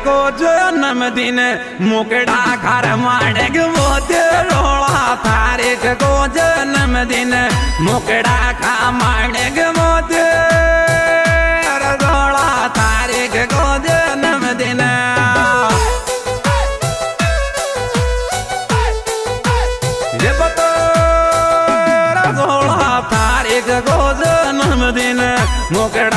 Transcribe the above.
को जन्मदिन मुकड़ा घर माड़ेग मोते रोला तारीख को जन्मदिन मुकड़ा खा माड़ेग मोते रोला तारीख को जन्मदिन ये बतो रोला तारीख को जन्मदिन मुकड़ा